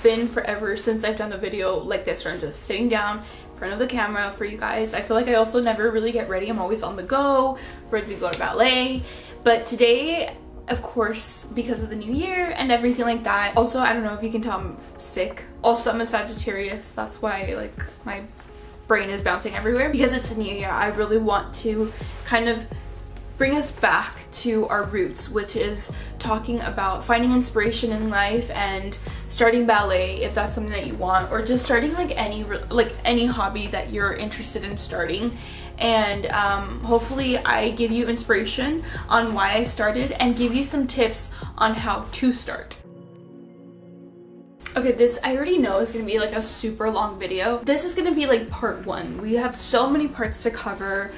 been forever since I've done a video like this where I'm just sitting down in front of the camera for you guys. I feel like I also never really get ready. I'm always on the go, ready to go to ballet. But today, of course, because of the new year and everything like that. Also, I don't know if you can tell I'm sick. Also, I'm a Sagittarius. That's why like my brain is bouncing everywhere. Because it's a new year, I really want to kind of bring us back to our roots, which is talking about finding inspiration in life and starting ballet if that's something that you want, or just starting like any hobby that you're interested in starting. And hopefully I give you inspiration on why I started and give you some tips on how to start. Okay, this I already know is gonna be like a super long video. This is gonna be like part 1. We have so many parts to cover.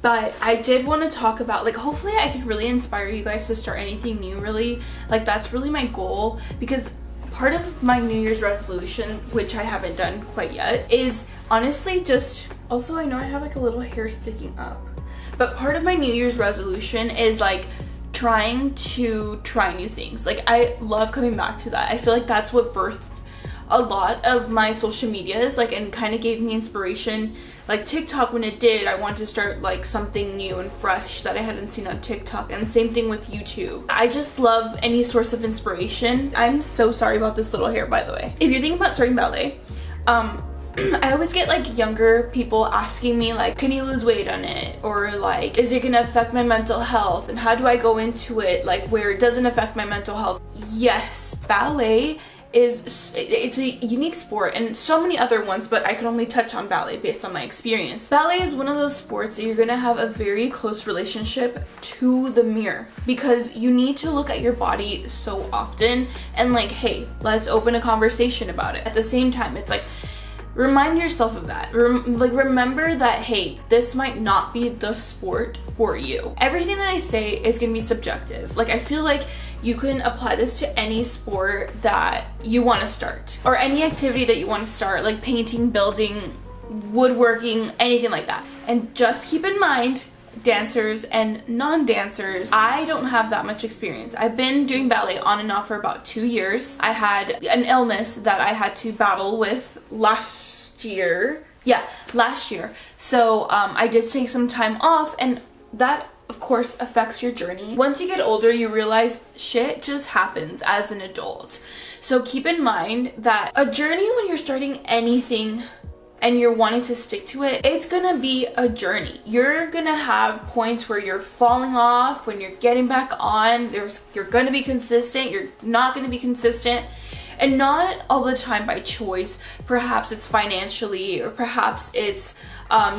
But I did want to talk about, like, hopefully I can really inspire you guys to start anything new, really. Like, that's really my goal, because part of my New Year's resolution, which I haven't done quite yet, is honestly just, also I know I have like a little hair sticking up, but part of my New Year's resolution is like trying to try new things. Like, I love coming back to that. I feel like that's what birthed a lot of my social medias, like, and kind of gave me inspiration. Like TikTok, when it did, I wanted to start like something new and fresh that I hadn't seen on TikTok, and same thing with YouTube. I just love any source of inspiration. I'm so sorry about this little hair, by the way. If you're thinking about starting ballet, I always get like younger people asking me like, can you lose weight on it? Or like, is it gonna affect my mental health? And how do I go into it like where it doesn't affect my mental health? Yes, ballet it's a unique sport, and so many other ones, but I can only touch on ballet based on my experience. Ballet is one of those sports that you're gonna have a very close relationship to the mirror, because you need to look at your body so often and like, hey, let's open a conversation about it. At the same time, it's like, remind yourself of that. Remember that, hey, this might not be the sport for you. Everything that I say is gonna be subjective. Like, I feel like you can apply this to any sport that you want to start, or any activity that you want to start, like painting, building, woodworking, anything like that. And just keep in mind, dancers and non-dancers, I don't have that much experience. I've been doing ballet on and off for about 2 years. I had an illness that I had to battle with last year. So I did take some time off, and that of course affects your journey. Once you get older, you realize shit just happens as an adult. So keep in mind that a journey, when you're starting anything and you're wanting to stick to it, it's gonna be a journey. You're gonna have points where you're falling off, when you're getting back on. You're gonna be consistent, you're not gonna be consistent, and not all the time by choice. Perhaps it's financially, or perhaps it's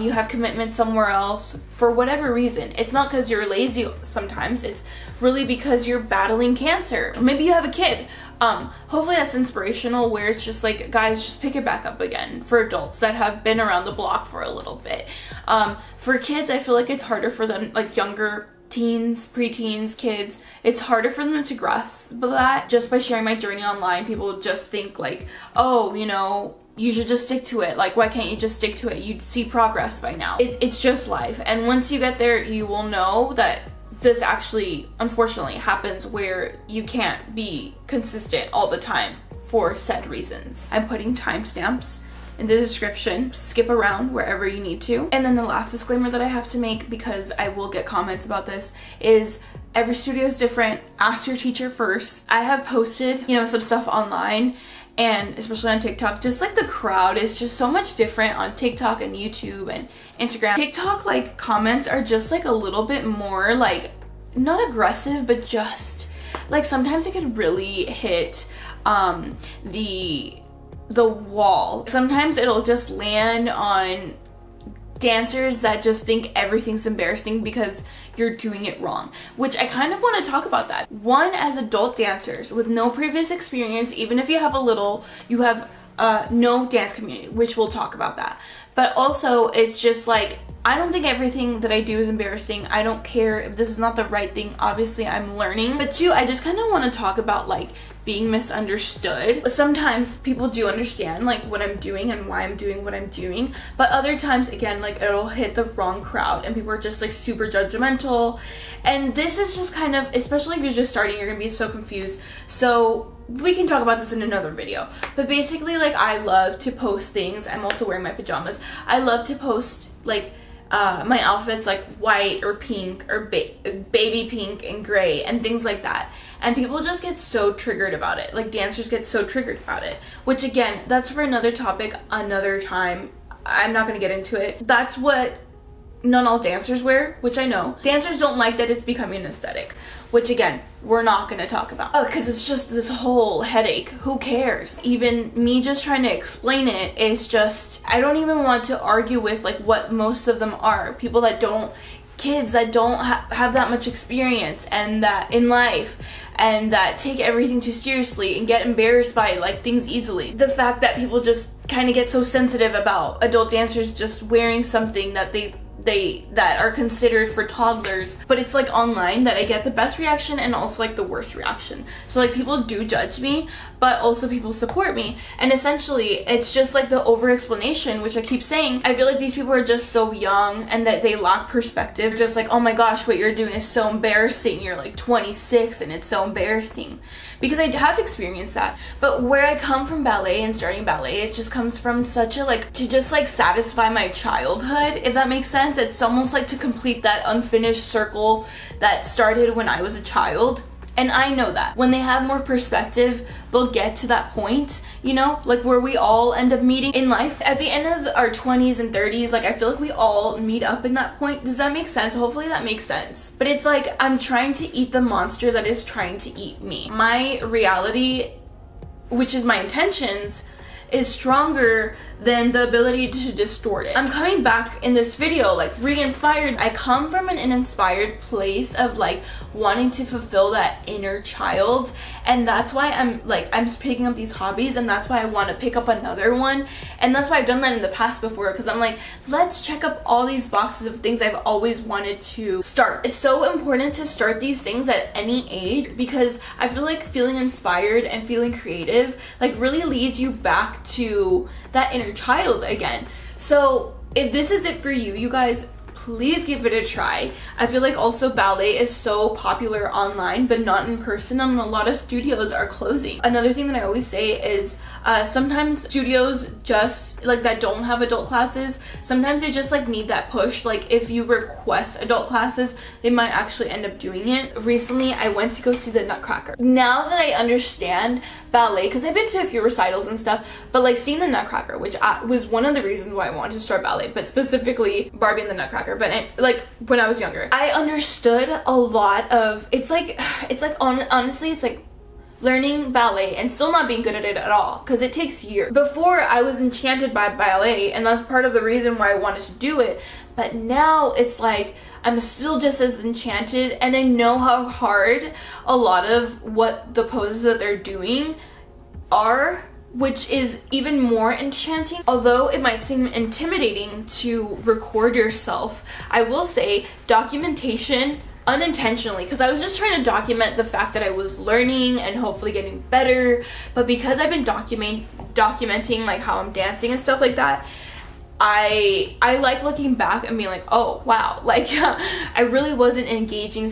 you have commitment somewhere else. For whatever reason, it's not because you're lazy sometimes, it's really because you're battling cancer. Maybe you have a kid. Hopefully that's inspirational, where it's just like, guys, just pick it back up again. For adults that have been around the block for a little bit. For kids, I feel like it's harder for them, like younger teens, preteens, kids, it's harder for them to grasp that. Just by sharing my journey online, people just think like, oh, you know, you should just stick to it. Like, why can't you just stick to it? You'd see progress by now. It's just life. And once you get there, you will know that this actually, unfortunately, happens where you can't be consistent all the time for said reasons. I'm putting timestamps in the description. Skip around wherever you need to. And then the last disclaimer that I have to make, because I will get comments about this, is every studio is different. Ask your teacher first. I have posted, you know, some stuff online, and especially on TikTok, just like the crowd is just so much different on TikTok and YouTube and Instagram. TikTok, like, comments are just like a little bit more like, not aggressive, but just like sometimes it could really hit the wall. Sometimes it'll just land on dancers that just think everything's embarrassing because you're doing it wrong, which I kind of want to talk about that. One, as adult dancers with no previous experience, even if you have a little, you have no dance community, which we'll talk about that. But also, it's just like, I don't think everything that I do is embarrassing. I don't care if this is not the right thing. Obviously, I'm learning. But two, I just kind of want to talk about like being misunderstood. Sometimes people do understand like what I'm doing and why I'm doing what I'm doing. But other times, again, like it'll hit the wrong crowd and people are just like super judgmental. And this is just kind of, especially if you're just starting, you're gonna be so confused. So we can talk about this in another video, but basically, like, I love to post things. I'm also wearing my pajamas. I love to post, like, my outfits, like white or pink or baby pink and gray and things like that, and people just get so triggered about it. Like, dancers get so triggered about it, which again, that's for another topic another time. I'm not gonna get into it. That's what not all dancers wear, which I know. Dancers don't like that it's becoming an aesthetic, which again, we're not gonna talk about. Because it's just this whole headache. Who cares? Even me just trying to explain it is just, I don't even want to argue with like what most of them are. People that don't, kids that don't have that much experience and that in life, and that take everything too seriously and get embarrassed by like things easily. The fact that people just kind of get so sensitive about adult dancers just wearing something that that are considered for toddlers, but it's like online that I get the best reaction and also like the worst reaction. So like people do judge me, but also people support me, and essentially it's just like the over explanation, which I keep saying. I feel like these people are just so young and that they lack perspective. Just like, oh my gosh, what you're doing is so embarrassing, you're like 26 and it's so embarrassing, because I have experienced that. But where I come from ballet and starting ballet, it just comes from such a like, to just like satisfy my childhood, if that makes sense. It's almost like to complete that unfinished circle that started when I was a child. And I know that when they have more perspective, they'll get to that point, you know, like where we all end up meeting in life at the end of our 20s and 30s. Like, I feel like we all meet up in that point. Does that make sense? Hopefully that makes sense. But it's like, I'm trying to eat the monster that is trying to eat me. My reality, which is my intentions, is stronger than the ability to distort it. I'm coming back in this video like re-inspired. I come from an inspired place of like wanting to fulfill that inner child, and that's why I'm just picking up these hobbies, and that's why I want to pick up another one, and that's why I've done that in the past before, because I'm like, let's check up all these boxes of things I've always wanted to start. It's so important to start these things at any age, because I feel like feeling inspired and feeling creative like really leads you back to that inner child again. So if this is it for you, you guys, please give it a try. I feel like also ballet is so popular online but not in person, and a lot of studios are closing. Another thing that I always say is sometimes studios just like that don't have adult classes, sometimes they just like need that push. Like if you request adult classes, they might actually end up doing it. Recently I went to go see the Nutcracker. Now that I understand ballet, because I've been to a few recitals and stuff, but like seeing the Nutcracker, which was one of the reasons why I wanted to start ballet, but specifically Barbie and the Nutcracker. But like when I was younger, I understood a lot of, it's like honestly it's like learning ballet and still not being good at it at all, because it takes years. Before, I was enchanted by ballet, and that's part of the reason why I wanted to do it, but now it's like I'm still just as enchanted, and I know how hard a lot of what the poses that they're doing are, which is even more enchanting. Although it might seem intimidating to record yourself, I will say documentation unintentionally, because I was just trying to document the fact that I was learning and hopefully getting better, but because I've been documenting like how I'm dancing and stuff like that, I like looking back and being like, oh wow, like I really wasn't engaging,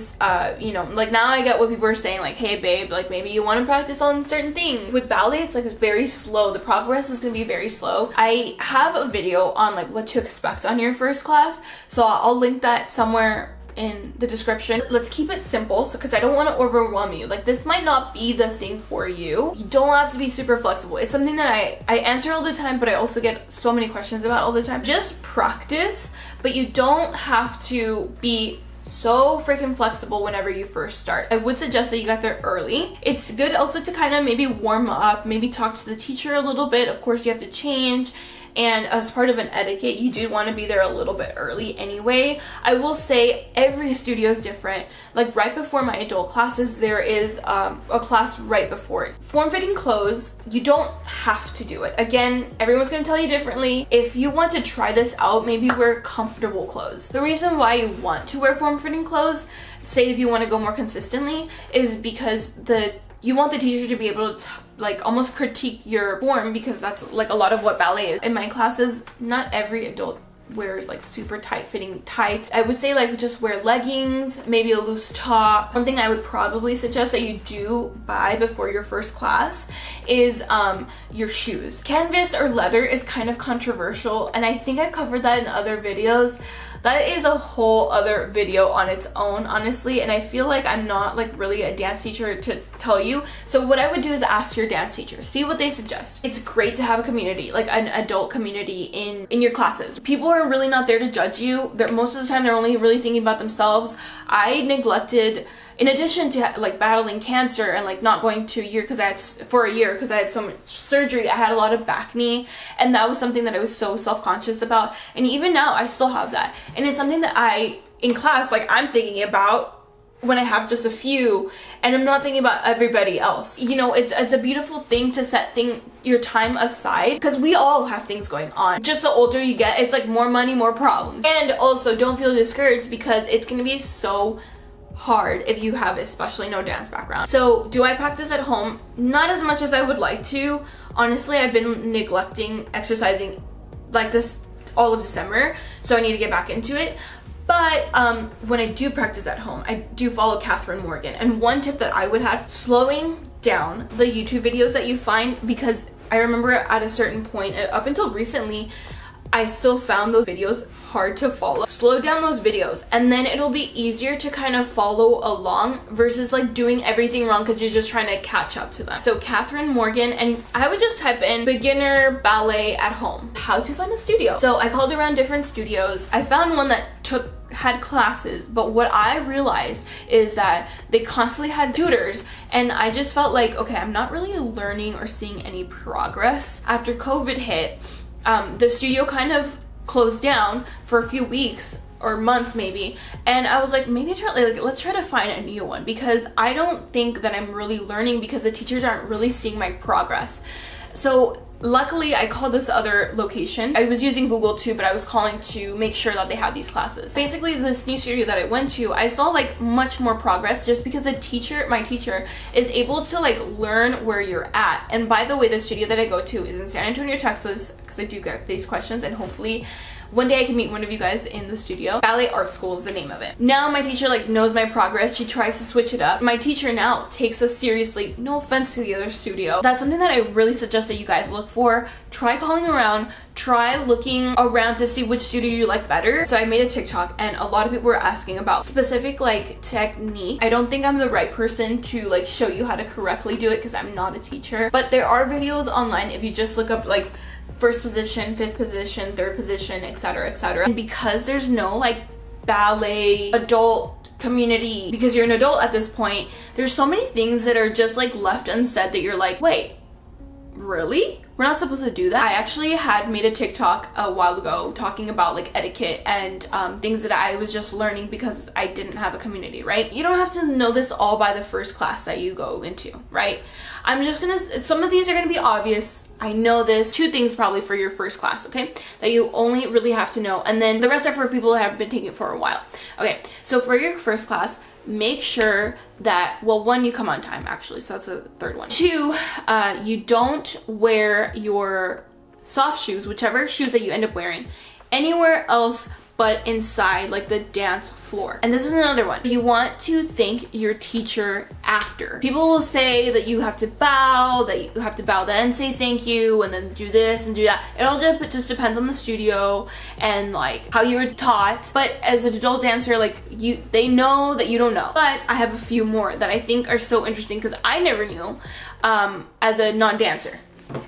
you know, like now I get what people are saying, like, hey babe, like maybe you want to practice on certain things. With ballet, it's like it's very slow. The progress is gonna be very slow. I have a video on like what to expect on your first class, so I'll link that somewhere in the description. Let's keep it simple, so because I don't want to overwhelm you. Like, this might not be the thing for you. You don't have to be super flexible. It's something that I answer all the time, but I also get so many questions about all the time. Just practice, but you don't have to be so freaking flexible whenever you first start. I would suggest that you got there early. It's good also to kind of maybe warm up, maybe talk to the teacher a little bit. Of course, you have to change, and as part of an etiquette, you do want to be there a little bit early anyway. I will say every studio is different. Like right before my adult classes, there is a class right before it. Form-fitting clothes, you don't have to do it. Again, everyone's going to tell you differently. If you want to try this out, maybe wear comfortable clothes. The reason why you want to wear form-fitting clothes, say if you want to go more consistently, is because you want the teacher to be able to like almost critique your form, because that's like a lot of what ballet is. In my classes, not every adult wears like super tight fitting tights. I would say like just wear leggings, maybe a loose top. One thing I would probably suggest that you do buy before your first class is your shoes. Canvas or leather is kind of controversial, and I think I covered that in other videos. That is a whole other video on its own, honestly, and I feel like I'm not like really a dance teacher to tell you. So what I would do is ask your dance teacher, see what they suggest. It's great to have a community, like an adult community in your classes. People are really not there to judge you. Most of the time they're only really thinking about themselves. I neglected, in addition to like battling cancer and like not going to a year because I had so much surgery, I had a lot of back knee, and that was something that I was so self-conscious about. And even now I still have that, and it's something that in class, like I'm thinking about when I have just a few, and I'm not thinking about everybody else. You know, it's a beautiful thing to set your time aside, because we all have things going on. Just the older you get, it's like more money, more problems. And also don't feel discouraged, because it's gonna be so hard if you have especially no dance background. So do I practice at home? Not as much as I would like to. Honestly, I've been neglecting exercising like this all of December, so I need to get back into it. But when I do practice at home, I do follow Catherine Morgan. And one tip that I would have, slowing down the YouTube videos that you find, because I remember at a certain point, up until recently, I still found those videos hard to follow. Slow down those videos, and then it'll be easier to kind of follow along versus like doing everything wrong because you're just trying to catch up to them. So Catherine Morgan, and I would just type in beginner ballet at home, how to find a studio. So I called around different studios. I found one that had classes, but what I realized is that they constantly had tutors, and I just felt like, okay, I'm not really learning or seeing any progress. After COVID hit, the studio kind of closed down for a few weeks or months maybe, and I was like, maybe let's try to find a new one, because I don't think that I'm really learning because the teachers aren't really seeing my progress. So luckily I called this other location. I was using Google too, but I was calling to make sure that they had these classes. Basically, this new studio that I went to, I saw like much more progress just because my teacher is able to like learn where you're at. And by the way, the studio that I go to is in San Antonio, Texas, because I do get these questions, and hopefully one day I can meet one of you guys in the studio. Ballet Art School is the name of it. Now my teacher like knows my progress. She tries to switch it up. My teacher now takes us seriously. No offense to the other studio. That's something that I really suggest that you guys look for. Try calling around. Try looking around to see which studio you like better. So I made a TikTok, and a lot of people were asking about specific like technique. I don't think I'm the right person to like show you how to correctly do it because I'm not a teacher. But there are videos online if you just look up like first position, fifth position, third position, etc., etc. And because there's no like ballet adult community, because you're an adult at this point, there's so many things that are just like left unsaid that you're like, wait, really? We're not supposed to do that? I actually had made a TikTok a while ago talking about like etiquette and things that I was just learning because I didn't have a community, right? You don't have to know this all by the first class that you go into, right? Some of these are gonna be obvious. I know this. 2 things probably for your first class, okay? That you only really have to know. And then the rest are for people that have been taking it for a while. Okay, so for your first class, make sure that, well, 1, you come on time actually, so that's the third one. 2, you don't wear your soft shoes, whichever shoes that you end up wearing, anywhere else but inside like the dance floor. And this is another one. You want to thank your teacher after. People will say that you have to bow, then say thank you, and then do this and do that. It all just depends on the studio and like how you were taught. But as an adult dancer, like they know that you don't know. But I have a few more that I think are so interesting because I never knew as a non-dancer.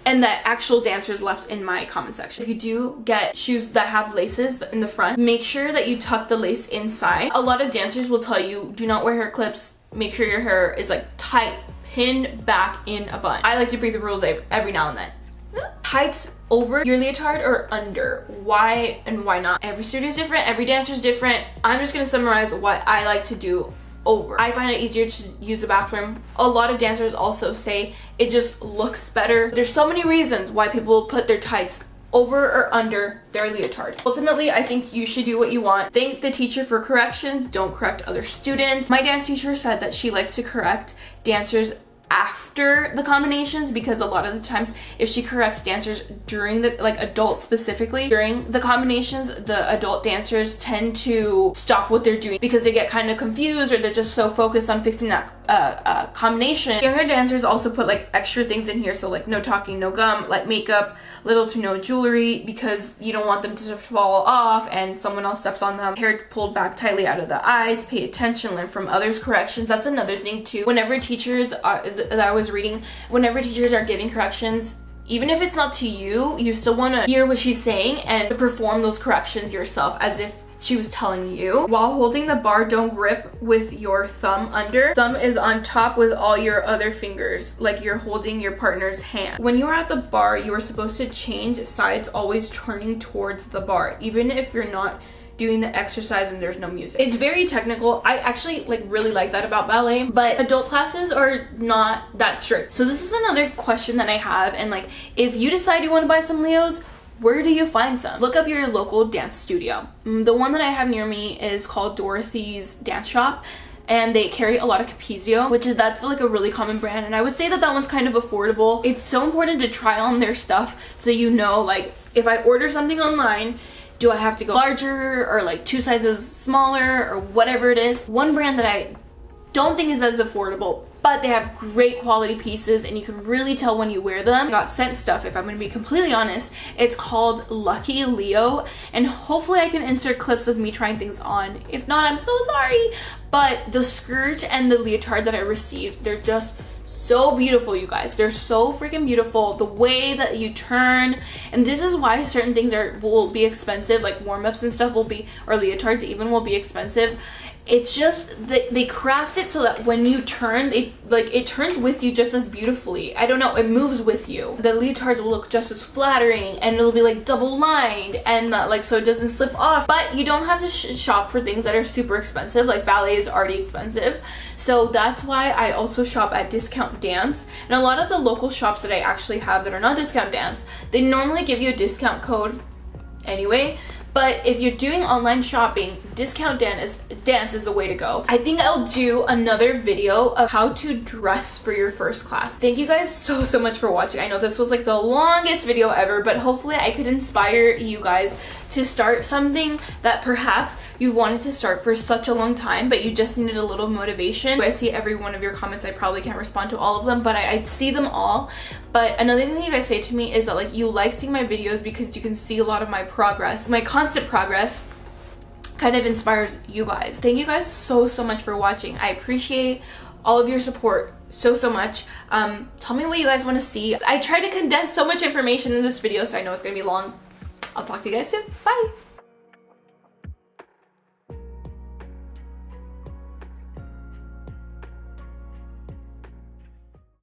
And that actual dancers left in my comment section. If you do get shoes that have laces in the front, make sure that you tuck the lace inside. A lot of dancers will tell you, do not wear hair clips. Make sure your hair is like tight, pinned back in a bun. I like to break the rules every now and then. Tights over your leotard or under? Why and why not? Every studio is different, every dancer is different. I'm just gonna summarize what I like to do over. I find it easier to use the bathroom. A lot of dancers also say it just looks better. There's so many reasons why people put their tights over or under their leotard. Ultimately, I think you should do what you want. Thank the teacher for corrections. Don't correct other students. My dance teacher said that she likes to correct dancers after the combinations, because a lot of the times if she corrects dancers during the, like adults specifically, during the combinations, the adult dancers tend to stop what they're doing because they get kind of confused or they're just so focused on fixing that combination. Younger dancers also put like extra things in here, so like no talking, no gum, light makeup, little to no jewelry, because you don't want them to fall off and someone else steps on them. Hair pulled back tightly out of the eyes, pay attention, learn from others' corrections. That's another thing too. Whenever teachers are, that I was reading, whenever teachers are giving corrections, even if it's not to you, you still want to hear what she's saying and perform those corrections yourself as if she was telling you. While holding the bar, don't grip with your thumb under. Thumb is on top with all your other fingers, like you're holding your partner's hand. When you're at the bar, you are supposed to change sides, always turning towards the bar, even if you're not doing the exercise and there's no music. It's very technical. I actually like really like that about ballet, but adult classes are not that strict. So this is another question that I have, and like if you decide you want to buy some Leos, where do you find some? Look up your local dance studio. The one that I have near me is called Dorothy's Dance Shop, and they carry a lot of Capezio, that's like a really common brand, and I would say that that one's kind of affordable. It's so important to try on their stuff so you know, like if I order something online, do I have to go larger or like 2 sizes smaller or whatever it is. One brand that I don't think is as affordable, but they have great quality pieces and you can really tell when you wear them. I got sent stuff, if I'm going to be completely honest. It's called Lucky Leo, and hopefully I can insert clips of me trying things on. If not, I'm so sorry. But the skirt and the leotard that I received, they're just so beautiful, you guys. They're so freaking beautiful. The way that you turn, and this is why certain things will be expensive, like warm-ups and stuff will be, or leotards even will be expensive. It's just they craft it so that when you turn, it turns with you just as beautifully. I don't know, it moves with you. The leotards will look just as flattering, and it'll be like double lined and like so it doesn't slip off. But you don't have to shop for things that are super expensive. Like ballet is already expensive, so that's why I also shop at Discount Dance. And a lot of the local shops that I actually have that are not Discount Dance, they normally give you a discount code anyway. But if you're doing online shopping, Discount Dance is the way to go. I think I'll do another video of how to dress for your first class. Thank you guys so much for watching. I know this was like the longest video ever, but hopefully I could inspire you guys to start something that perhaps you've wanted to start for such a long time, but you just needed a little motivation. I see every one of your comments. I probably can't respond to all of them, but I see them all. But another thing that you guys say to me is that like you like seeing my videos because you can see a lot of my progress. My constant progress kind of inspires you guys. Thank you guys so much for watching. I appreciate all of your support so much. Tell me what you guys want to see. I try to condense so much information in this video, so I know it's gonna be long. I'll talk to you guys soon. Bye.